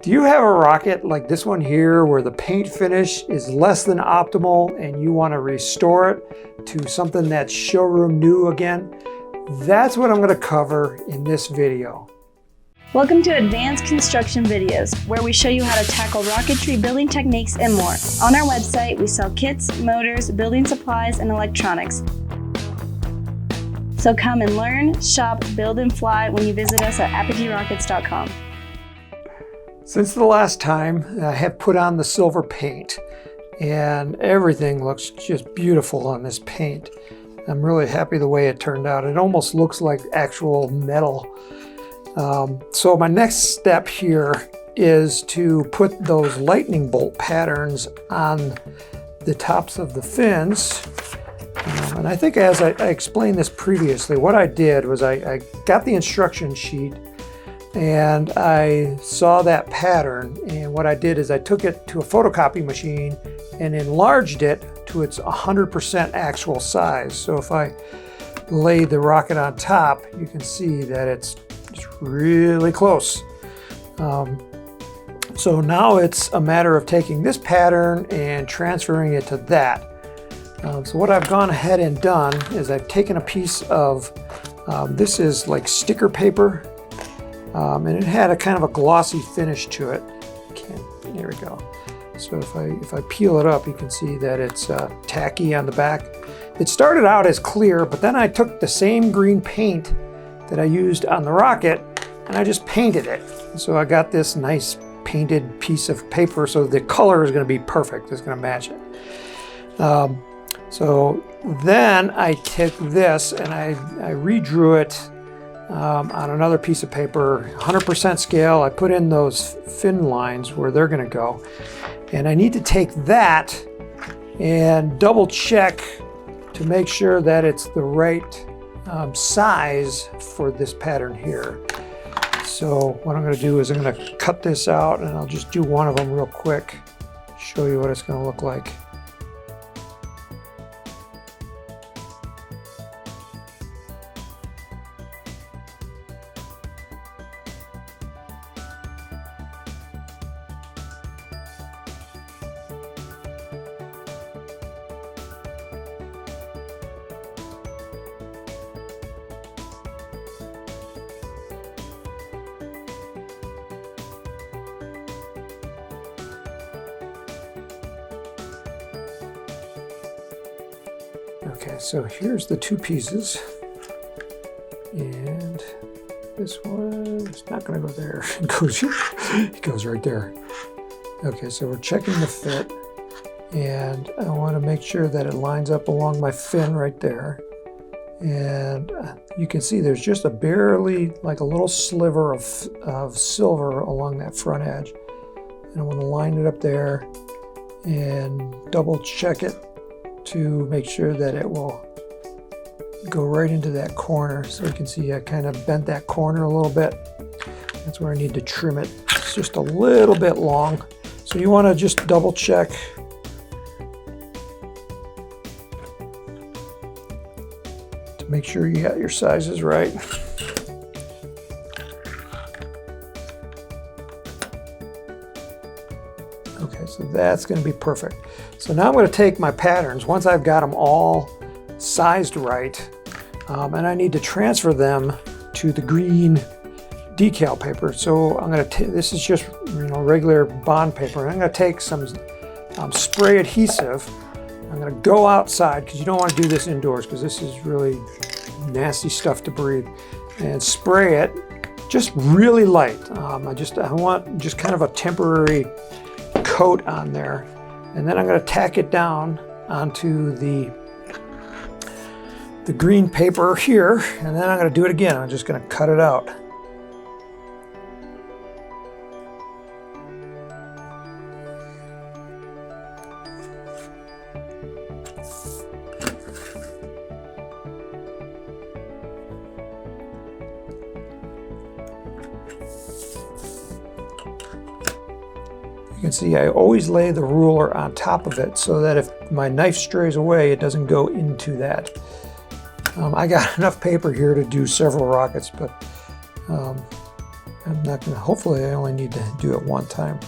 Do you have a rocket like this one here where the paint finish is less than optimal and you want to restore it to something that's showroom new again? That's what I'm going to cover in this video. Welcome to Advanced Construction Videos, where we show you how to tackle rocketry building techniques and more. On our website, we sell kits, motors, building supplies, and electronics. So come and learn, shop, build, and fly when you visit us at apogeerockets.com. Since the last time, I have put on the silver paint, and everything looks just beautiful on this paint. I'm really happy the way it turned out. It almost looks like actual metal. So my next step here is to put those lightning bolt patterns on the tops of the fins. And I think as I explained this previously, what I did was I got the instruction sheet and I saw that pattern, and what I did is I took it to a photocopy machine and enlarged it to its 100% actual size. So if I lay the rocket on top, you can see that it's really close. So now it's a matter of taking this pattern and transferring it to that. So what I've gone ahead and done is I've taken a piece of, this is like sticker paper, and it had a kind of a glossy finish to it. There we go. So if I peel it up, you can see that it's tacky on the back. It started out as clear, but then I took the same green paint that I used on the rocket and I just painted it. So I got this nice painted piece of paper, so the color is going to be perfect. It's going to match it. So then I took this and I redrew it on another piece of paper, 100% scale. I put in those fin lines where they're going to go. And I need to take that and double check to make sure that it's the right size for this pattern here. So what I'm going to do is I'm going to cut this out, and I'll just do one of them real quick, show you what it's going to look like. Okay, so here's the two pieces, and this one is not going to go there. It goes right there. Okay, so we're checking the fit, and I want to make sure that it lines up along my fin right there. And you can see there's just a barely, like a little sliver of silver along that front edge. And I want to line it up there and double check it to make sure that it will go right into that corner. So you can see I kind of bent that corner a little bit. That's where I need to trim it. It's just a little bit long. So you want to just double check to make sure you got your sizes right. Okay, so that's going to be perfect. So now I'm going to take my patterns, once I've got them all sized right, and I need to transfer them to the green decal paper. So I'm going to this is just regular bond paper, and I'm going to take some spray adhesive. I'm going to go outside, because you don't want to do this indoors, because this is really nasty stuff to breathe, and spray it just really light. I want just kind of a temporary coat on there, and then I'm going to tack it down onto the green paper here, and then I'm going to do it again. I'm just going to cut it out. You can see I always lay the ruler on top of it so that if my knife strays away, it doesn't go into that. I got enough paper here to do several rockets, but I'm not gonna, hopefully I only need to do it one time.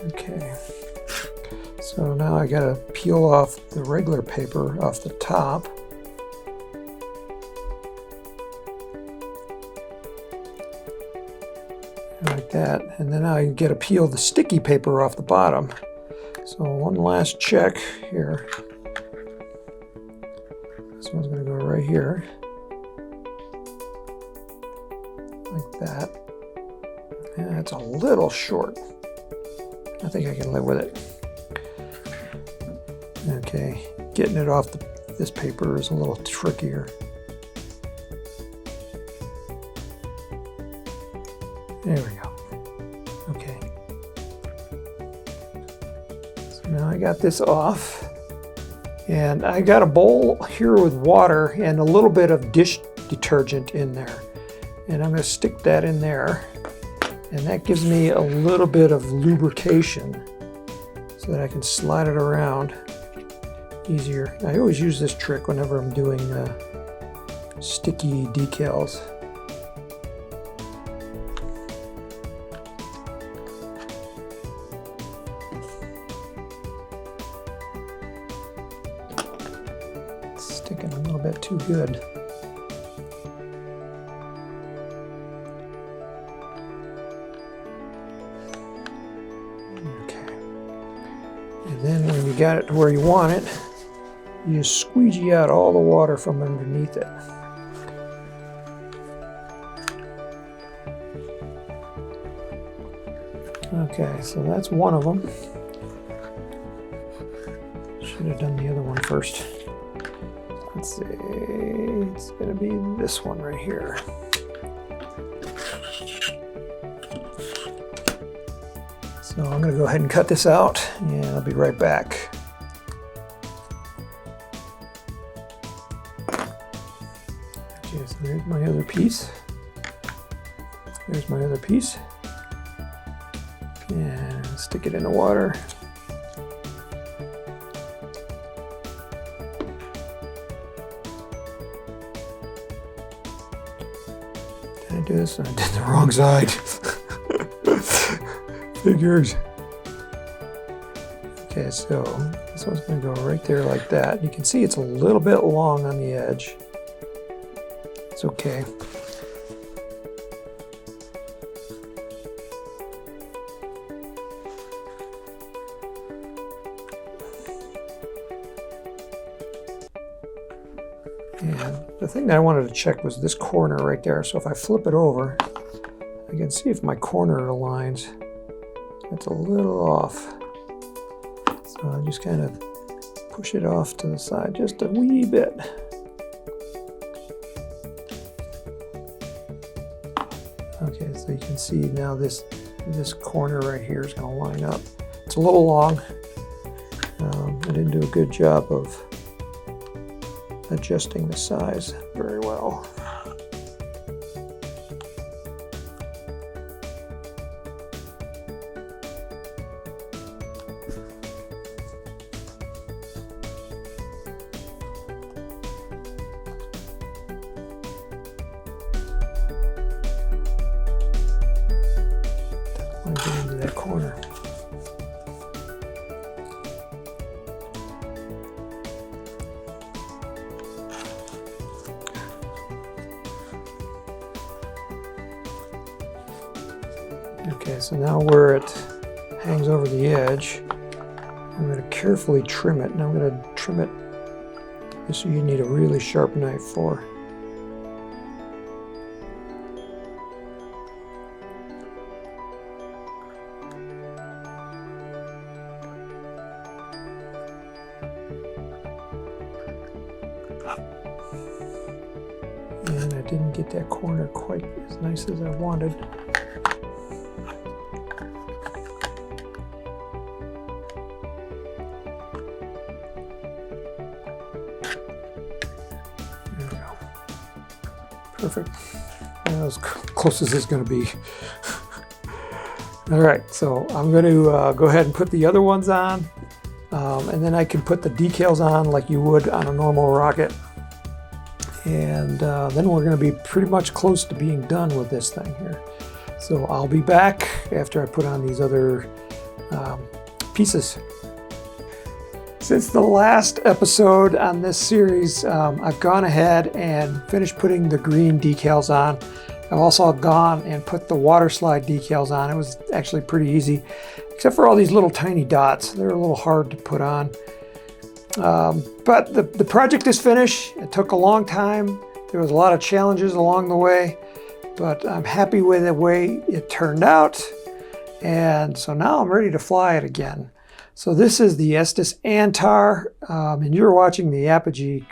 Okay, so now I gotta peel off the regular paper off the top. Like that, and then I get to peel the sticky paper off the bottom. So one last check here. This one's gonna go right here. Like that. Yeah, it's a little short. I think I can live with it. Okay, getting it off this paper is a little trickier. There we go. Okay. So now I got this off. And I got a bowl here with water and a little bit of dish detergent in there. And I'm going to stick that in there. And that gives me a little bit of lubrication so that I can slide it around easier. I always use this trick whenever I'm doing sticky decals. It's sticking a little bit too good. And then when you got it to where you want it, you just squeegee out all the water from underneath it. Okay, so that's one of them. Should have done the other one first. Let's see, it's gonna be this one right here. So I'm going to go ahead and cut this out, and I'll be right back. Okay, so there's my other piece. There's my other piece. And stick it in the water. Did I do this? I did the wrong side. Figures. Okay, so this one's going to go right there like that. You can see it's a little bit long on the edge. It's okay. And the thing that I wanted to check was this corner right there. So if I flip it over, I can see if my corner aligns. It's a little off. So I just kind of push it off to the side just a wee bit. Okay, so you can see now this corner right here is going to line up. It's a little long. I didn't do a good job of adjusting the size very well. Get into that corner. Okay, so now where it hangs over the edge, I'm going to carefully trim it. And I'm going to trim it this you need a really sharp knife for. And I didn't get that corner quite as nice as I wanted. perfect. As close as it's going to be. All right, so I'm going to go ahead and put the other ones on, and then I can put the decals on like you would on a normal rocket. And then we're going to be pretty much close to being done with this thing here. So I'll be back after I put on these other pieces. Since the last episode on this series, I've gone ahead and finished putting the green decals on. I've also gone and put the water slide decals on. It was actually pretty easy, except for all these little tiny dots. They're a little hard to put on. But the project is finished. It took a long time. There was a lot of challenges along the way, but I'm happy with the way it turned out. And so now I'm ready to fly it again. So this is the Estes Antar, and you're watching the Apogee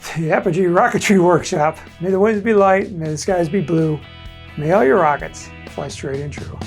Rocketry Workshop. May the winds be light, may the skies be blue, may all your rockets fly straight and true.